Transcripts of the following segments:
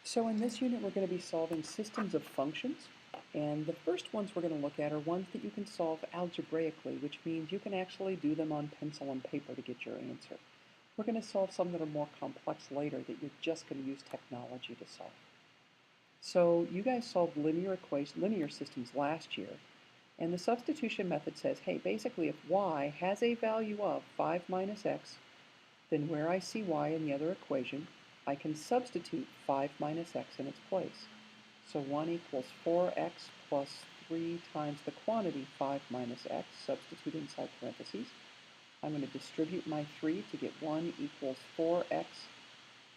So in this unit, we're going to be solving systems of functions. And the first ones we're going to look at are ones that you can solve algebraically, which means you can actually do them on pencil and paper to get your answer. We're going to solve some that are more complex later that you're just going to use technology to solve. So you guys solved linear systems last year, and the substitution method says, hey, basically if y has a value of 5 minus x, then where I see y in the other equation, I can substitute 5 minus x in its place. So 1 equals 4x plus 3 times the quantity 5 minus x, substitute inside parentheses. I'm going to distribute my 3 to get 1 equals 4x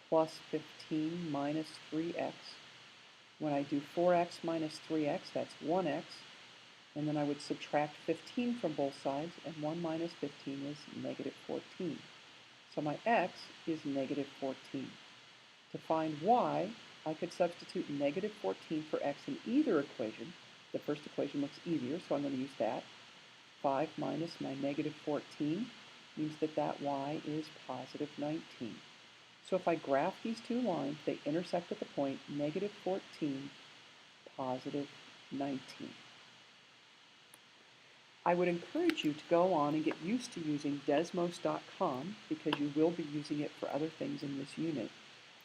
plus 15 minus 3x. When I do 4x minus 3x, that's 1x. And then I would subtract 15 from both sides, and 1 minus 15 is negative 14. So my x is negative 14. To find y, I could substitute negative 14 for x in either equation. The first equation looks easier, so I'm going to use that. 5 minus my negative 14 means that y is positive 19. So if I graph these two lines, they intersect at the point negative 14, positive 19. I would encourage you to go on and get used to using Desmos.com because you will be using it for other things in this unit.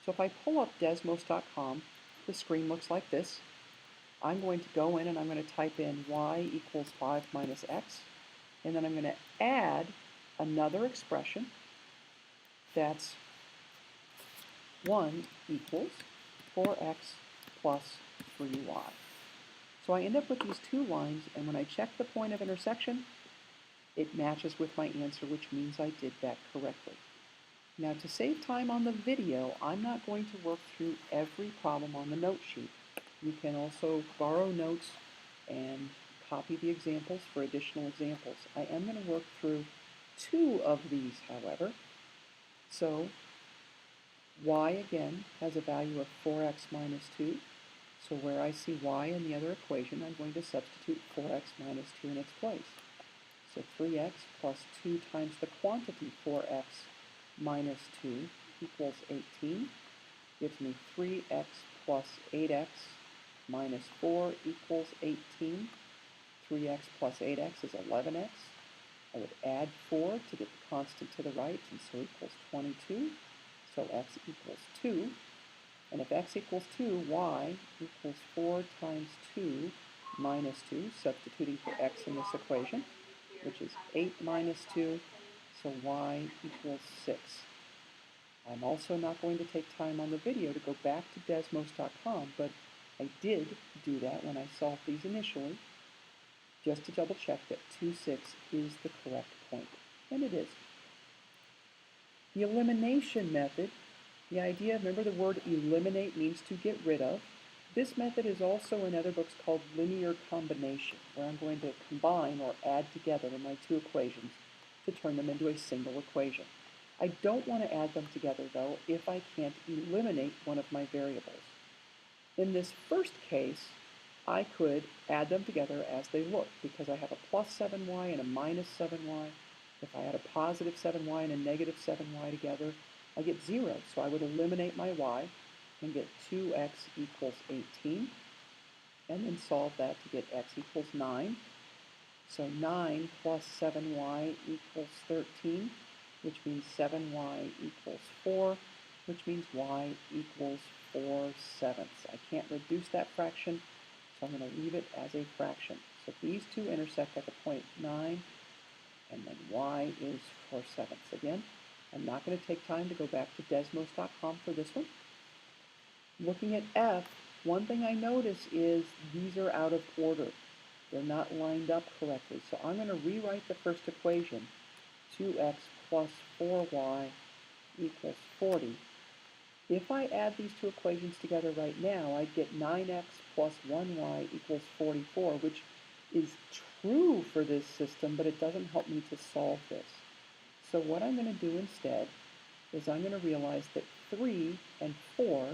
So if I pull up Desmos.com, the screen looks like this. I'm going to go in and I'm going to type in y equals 5 minus x, and then I'm going to add another expression that's 1 equals 4x plus 3y. So I end up with these two lines, and when I check the point of intersection, it matches with my answer, which means I did that correctly. Now, to save time on the video, I'm not going to work through every problem on the note sheet. You can also borrow notes and copy the examples for additional examples. I am going to work through two of these, however. So y, again, has a value of 4x minus 2. So where I see y in the other equation, I'm going to substitute 4x minus 2 in its place. So 3x plus 2 times the quantity 4x minus 2 equals 18. Gives me 3x plus 8x minus 4 equals 18. 3x plus 8x is 11x. I would add 4 to get the constant to the right, and so equals 22. So x equals 2. And if x equals 2, y equals 4 times 2 minus 2, substituting for x in this equation, which is 8 minus 2, so y equals 6. I'm also not going to take time on the video to go back to Desmos.com, but I did do that when I solved these initially, just to double check that 2, 6 is the correct point, and it is. The elimination method, the idea, remember the word eliminate means to get rid of. This method is also in other books called linear combination, where I'm going to combine or add together my two equations to turn them into a single equation. I don't want to add them together, though, if I can't eliminate one of my variables. In this first case, I could add them together as they look, because I have a plus 7y and a minus 7y. If I add a positive 7y and a negative 7y together, I get 0, so I would eliminate my y and get 2x equals 18, and then solve that to get x equals 9. So 9 plus 7y equals 13, which means 7y equals 4, which means y equals 4/7. I can't reduce that fraction, so I'm going to leave it as a fraction. So these two intersect at the point 9, and then y is 4/7. Again, I'm not going to take time to go back to Desmos.com for this one. Looking at f, one thing I notice is these are out of order. They're not lined up correctly. So I'm going to rewrite the first equation, 2x plus 4y equals 40. If I add these two equations together right now, I'd get 9x plus 1y equals 44, which is true for this system, but it doesn't help me to solve this. So what I'm going to do instead is I'm going to realize that 3 and 4,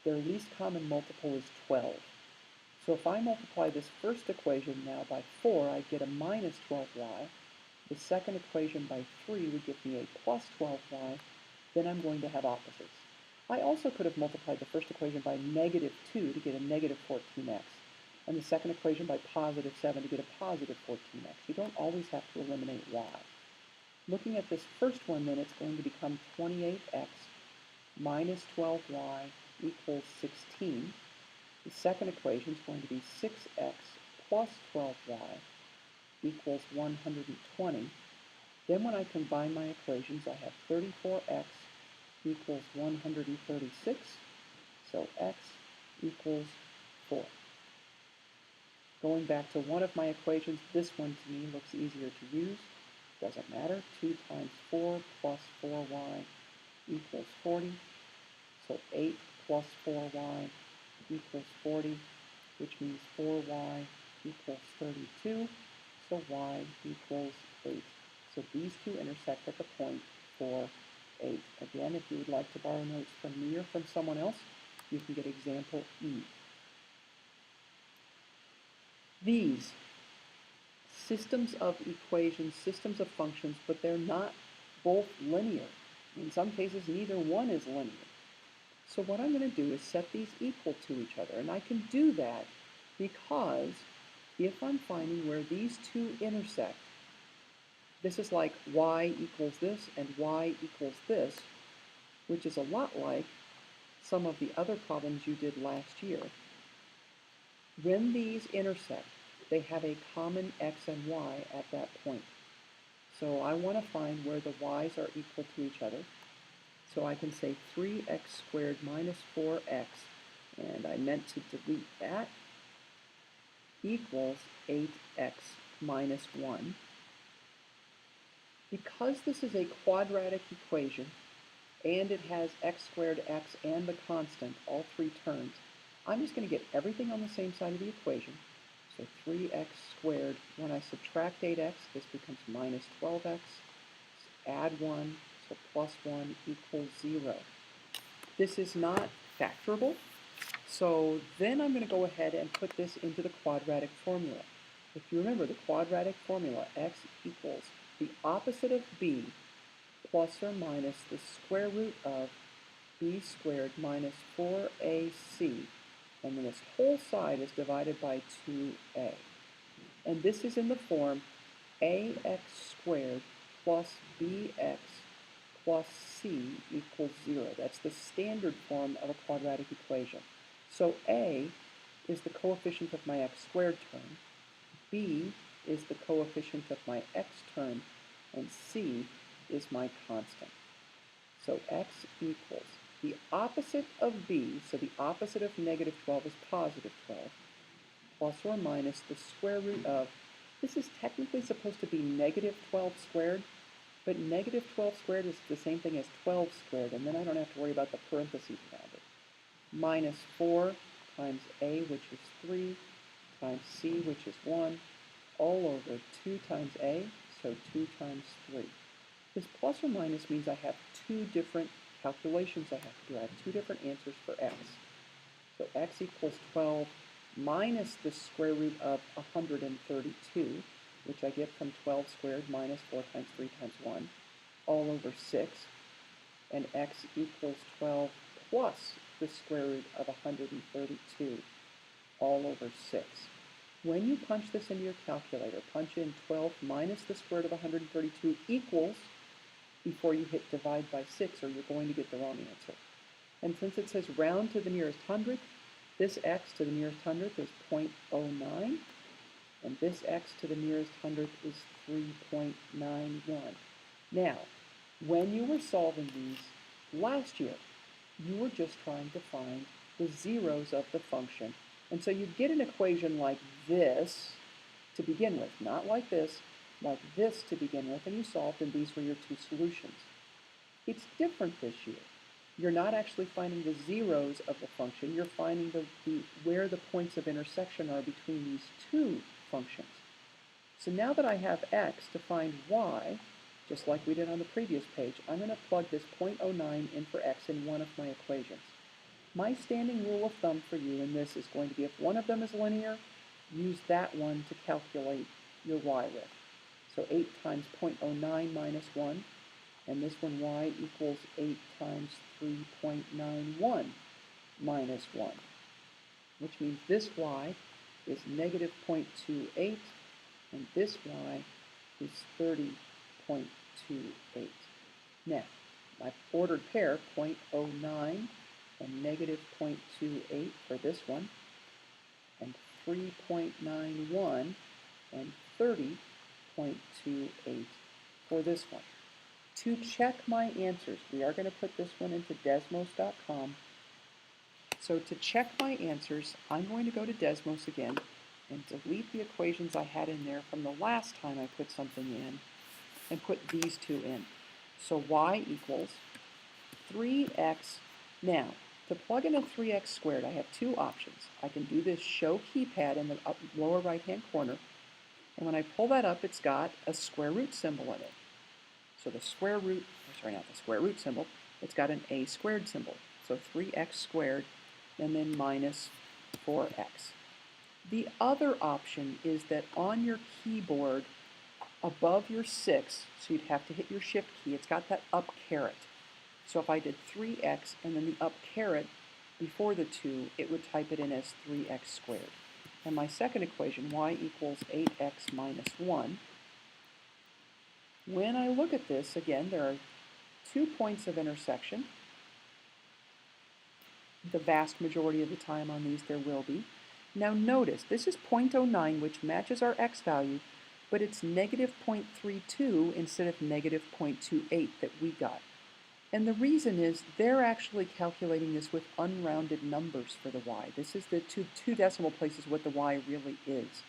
their least common multiple is 12. So if I multiply this first equation now by 4, I get a minus 12y. The second equation by 3 would give me a plus 12y. Then I'm going to have opposites. I also could have multiplied the first equation by negative 2 to get a negative 14x, and the second equation by positive 7 to get a positive 14x. You don't always have to eliminate y. Looking at this first one, then, it's going to become 28x minus 12y equals 16. The second equation is going to be 6x plus 12y equals 120. Then when I combine my equations, I have 34x equals 136, so x equals 4. Going back to one of my equations, this one to me looks easier to use. Doesn't matter. 2 times 4 plus 4y equals 40. So 8 plus 4y equals 40, which means 4y equals 32. So y equals 8. So these two intersect at the point 4, 8. Again, if you would like to borrow notes from me or from someone else, you can get example E. These systems of equations, systems of functions, but they're not both linear. In some cases, neither one is linear. So what I'm going to do is set these equal to each other, and I can do that because if I'm finding where these two intersect, this is like y equals this and y equals this, which is a lot like some of the other problems you did last year. When these intersect, they have a common x and y at that point. So I want to find where the y's are equal to each other. So I can say 3x squared minus 4x, and I meant to delete that, equals 8x minus 1. Because this is a quadratic equation, and it has x squared, x, and the constant, all three terms, I'm just going to get everything on the same side of the equation. So 3x squared, when I subtract 8x, this becomes minus 12x. Add 1, so plus 1 equals 0. This is not factorable, so then I'm going to go ahead and put this into the quadratic formula. If you remember the quadratic formula, x equals the opposite of b plus or minus the square root of b squared minus 4ac, and then this whole side is divided by 2a. And this is in the form ax squared plus bx plus c equals 0. That's the standard form of a quadratic equation. So a is the coefficient of my x squared term, b is the coefficient of my x term, and c is my constant. So x equals the opposite of b, so the opposite of negative 12 is positive 12, plus or minus the square root of, this is technically supposed to be negative 12 squared, but negative 12 squared is the same thing as 12 squared, and then I don't have to worry about the parentheses around it. Minus 4 times a, which is 3, times c, which is 1, all over 2 times a, so 2 times 3. This plus or minus means I have two different calculations I have to do. I have two different answers for x. So x equals 12 minus the square root of 132, which I get from 12 squared minus 4 times 3 times 1, all over 6. And x equals 12 plus the square root of 132, all over 6. When you punch this into your calculator, punch in 12 minus the square root of 132 equals before you hit divide by 6, or you're going to get the wrong answer. And since it says round to the nearest hundredth, this x to the nearest hundredth is 0.09, and this x to the nearest hundredth is 3.91. Now, when you were solving these last year, you were just trying to find the zeros of the function. And so you get an equation like this to begin with, not like this to begin with, and you solved, and these were your two solutions. It's different this year. You're not actually finding the zeros of the function, you're finding where the points of intersection are between these two functions. So now that I have x to find y, just like we did on the previous page, I'm going to plug this 0.09 in for x in one of my equations. My standing rule of thumb for you in this is going to be if one of them is linear, use that one to calculate your y with. So 8 times 0.09 minus 1, And this one, y equals 8 times 3.91 minus 1, which means this y is negative 0.28, and this y is 30.28. Now, my ordered pair, 0.09 and negative 0.28 for this one, and 3.91 and 30.28 for this one. To check my answers, we are going to put this one into Desmos.com. So to check my answers, I'm going to go to Desmos again and delete the equations I had in there from the last time I put something in and put these two in. So y equals 3x. Now, to plug in a 3x squared, I have two options. I can do this show keypad in the lower right-hand corner, and when I pull that up, it's got a square root symbol in it. So the square root, sorry, not the square root symbol, it's got an a squared symbol. So 3x squared, and then minus 4x. The other option is that on your keyboard, above your 6, so you'd have to hit your shift key, it's got that up caret. So if I did 3x and then the up caret before the 2, it would type it in as 3x squared. And my second equation, y equals 8x minus 1. When I look at this, again, there are 2 points of intersection. The vast majority of the time on these there will be. Now notice, this is 0.09, which matches our x value, but it's negative 0.32 instead of negative 0.28 that we got. And the reason is they're actually calculating this with unrounded numbers for the y. This is the two decimal places what the y really is.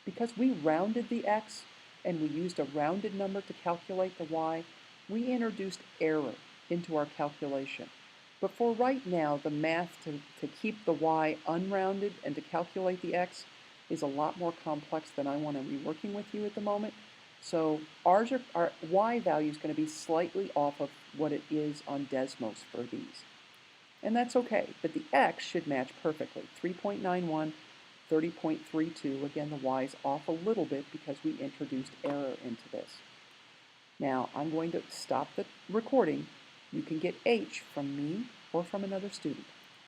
Because we rounded the x and we used a rounded number to calculate the y, we introduced error into our calculation. But for right now, the math to keep the y unrounded and to calculate the x is a lot more complex than I want to be working with you at the moment. So our y value is going to be slightly off of what it is on Desmos for these. And that's okay, but the x should match perfectly. 3.91, 30.32, again the y is off a little bit because we introduced error into this. Now I'm going to stop the recording. You can get H from me or from another student.